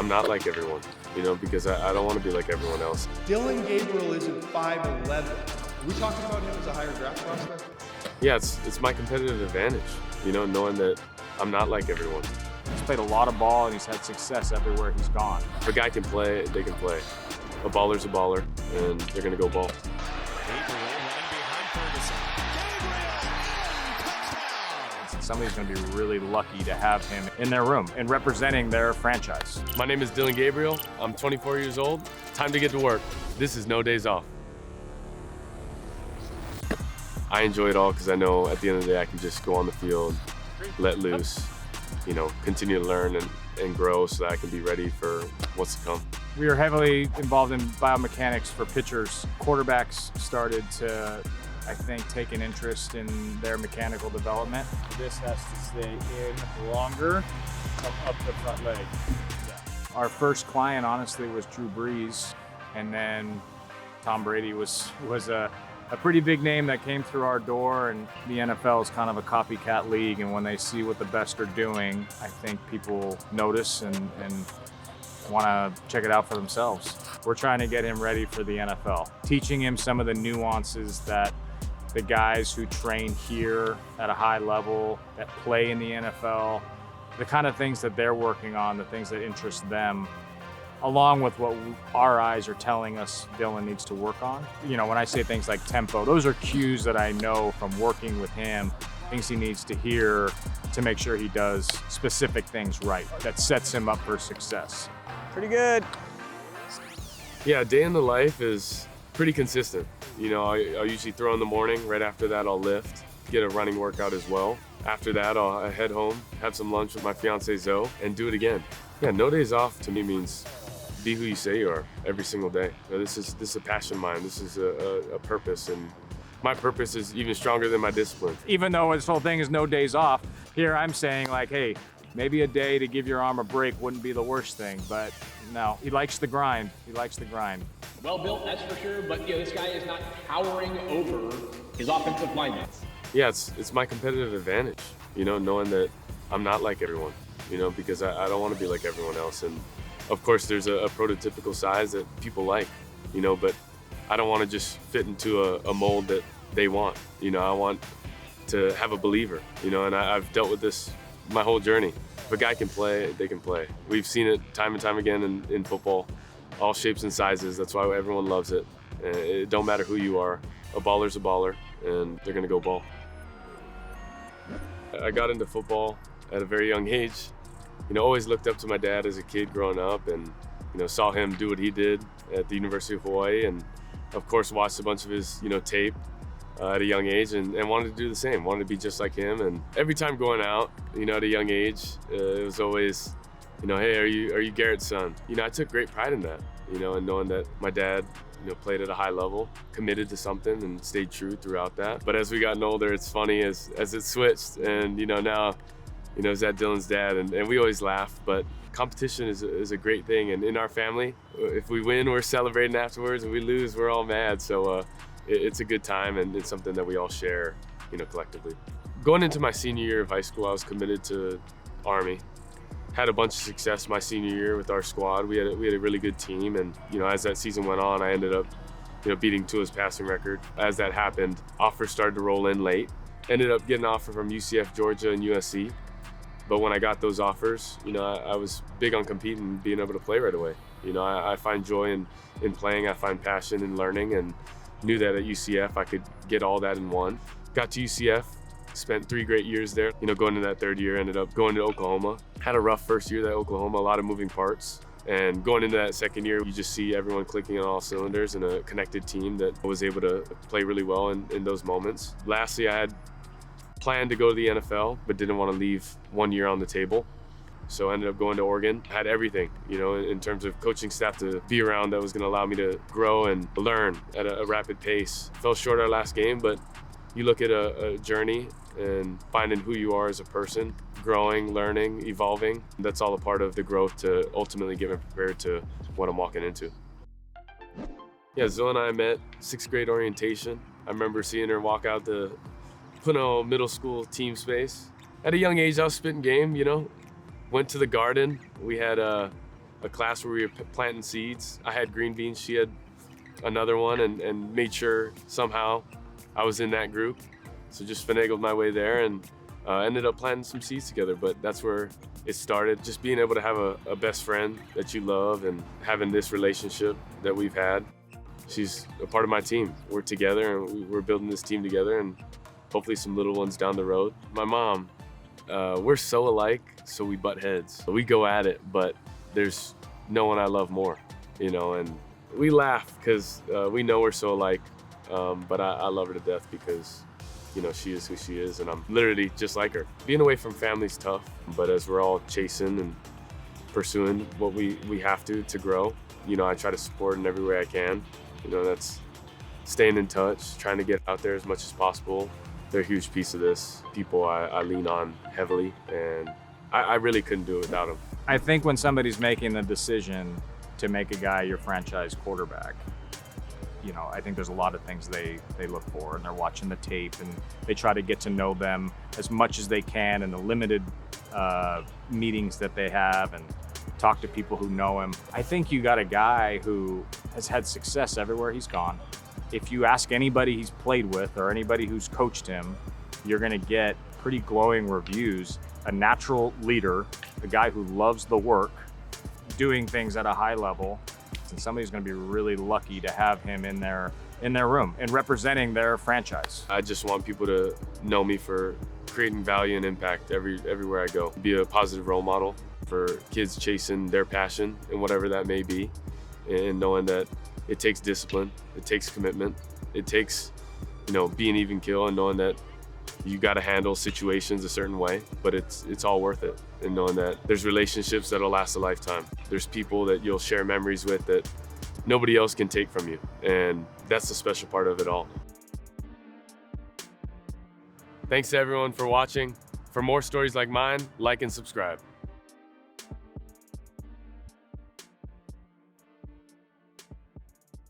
I'm not like everyone, because I don't want to be like everyone else. Dillon Gabriel isn't 5'11". Are we talking about him as a higher draft prospect? Yeah, it's my competitive advantage, knowing that I'm not like everyone. He's played a lot of ball and he's had success everywhere he's gone. If a guy can play, they can play. A baller's a baller, and they're going to go ball. Somebody's going to be really lucky to have him in their room and representing their franchise. My name is Dillon Gabriel. I'm 24 years old. Time to get to work. This is no days off. I enjoy it all because I know at the end of the day I can just go on the field, let loose, continue to learn and grow so that I can be ready for what's to come. We are heavily involved in biomechanics for pitchers. Quarterbacks started to, I think, take an interest in their mechanical development. This has to stay in longer, come up the front leg. Yeah. Our first client, honestly, was Drew Brees, and then Tom Brady was a pretty big name that came through our door, and the NFL is kind of a copycat league, and when they see what the best are doing, I think people notice and want to check it out for themselves. We're trying to get him ready for the NFL, teaching him some of the nuances that the guys who train here at a high level, that play in the NFL, the kind of things that they're working on, the things that interest them, along with what our eyes are telling us Dillon needs to work on. When I say things like tempo, those are cues that I know from working with him, things he needs to hear to make sure he does specific things right, that sets him up for success. Pretty good. Yeah, day in the life is pretty consistent. I'll usually throw in the morning. Right after that, I'll lift, get a running workout as well. After that, I'll head home, have some lunch with my fiancée Zoe, and do it again. Yeah, no days off to me means be who you say you are every single day. This is a passion of mine. This is a purpose, and my purpose is even stronger than my discipline. Even though this whole thing is no days off, here I'm saying hey, maybe a day to give your arm a break wouldn't be the worst thing, but no, he likes the grind. He likes the grind. Well built, that's for sure, but this guy is not towering over his offensive linemen. Yeah, it's my competitive advantage, knowing that I'm not like everyone, because I don't want to be like everyone else. And of course, there's a prototypical size that people like, but I don't want to just fit into a mold that they want. I want to have a believer, and I've dealt with this my whole journey. If a guy can play, they can play. We've seen it time and time again in football, all shapes and sizes. That's why everyone loves it. It don't matter who you are. A baller's a baller, and they're going to go ball. I got into football at a very young age. Always looked up to my dad as a kid growing up, and saw him do what he did at the University of Hawaii, and of course watched a bunch of his tape at a young age, and wanted to do the same. Wanted to be just like him. And every time going out, at a young age, it was always, hey, are you Garrett's son? I took great pride in that, and knowing that my dad played at a high level, committed to something, and stayed true throughout that. But as we gotten older, it's funny as it switched, and now is that Dillon's dad, and we always laugh. But competition is a great thing, and in our family, if we win, we're celebrating afterwards, and we lose, we're all mad. So it's a good time, and it's something that we all share, collectively. Going into my senior year of high school, I was committed to Army. Had a bunch of success my senior year with our squad. We had a really good team, and as that season went on, I ended up beating Tua's passing record. As that happened, offers started to roll in late. Ended up getting an offer from UCF, Georgia, and USC. But when I got those offers, I was big on competing and being able to play right away. I find joy in playing. I find passion in learning, and knew that at UCF I could get all that in one. Got to UCF, spent 3 great years there. Going into that 3rd year, ended up going to Oklahoma. Had a rough first year at Oklahoma, a lot of moving parts. And going into that 2nd year, you just see everyone clicking on all cylinders and a connected team that was able to play really well in those moments. Lastly, I had planned to go to the NFL, but didn't want to leave 1 year on the table. So I ended up going to Oregon. Had everything, in terms of coaching staff to be around that was going to allow me to grow and learn at a rapid pace. Fell short our last game, but you look at a journey and finding who you are as a person, growing, learning, evolving. That's all a part of the growth to ultimately get me prepared to what I'm walking into. Yeah, Zoe and I met 6th grade orientation. I remember seeing her walk out the Puno middle school team space. At a young age, I was spitting game, Went to the garden. We had a a class where we were planting seeds. I had green beans, she had another one, and made sure somehow I was in that group. So just finagled my way there and ended up planting some seeds together. But that's where it started. Just being able to have a best friend that you love and having this relationship that we've had. She's a part of my team. We're together and we're building this team together, and hopefully some little ones down the road. My mom, we're so alike, so we butt heads. We go at it, but there's no one I love more, you know, and we laugh because we know we're so alike, but I love her to death because, you know, she is who she is, and I'm literally just like her. Being away from family's tough, but as we're all chasing and pursuing what we have to grow, you know, I try to support in every way I can. You know, that's staying in touch, trying to get out there as much as possible. They're a huge piece of this. People I lean on heavily, and I really couldn't do it without them. I think when somebody's making the decision to make a guy your franchise quarterback, you know, I think there's a lot of things they look for, and they're watching the tape, and they try to get to know them as much as they can in the limited meetings that they have, and talk to people who know him. I think you got a guy who has had success everywhere he's gone. If you ask anybody he's played with or anybody who's coached him, you're gonna get pretty glowing reviews. A natural leader, a guy who loves the work, doing things at a high level, and somebody's gonna be really lucky to have him in their room and representing their franchise. I just want people to know me for creating value and impact everywhere I go. Be a positive role model for kids chasing their passion and whatever that may be, and knowing that it takes discipline, it takes commitment, it takes, you know, being even keel, and knowing that you got to handle situations a certain way, but it's all worth it. And knowing that there's relationships that'll last a lifetime. There's people that you'll share memories with that nobody else can take from you, and that's the special part of it all. Thanks to everyone for watching. For more stories like mine, like and subscribe.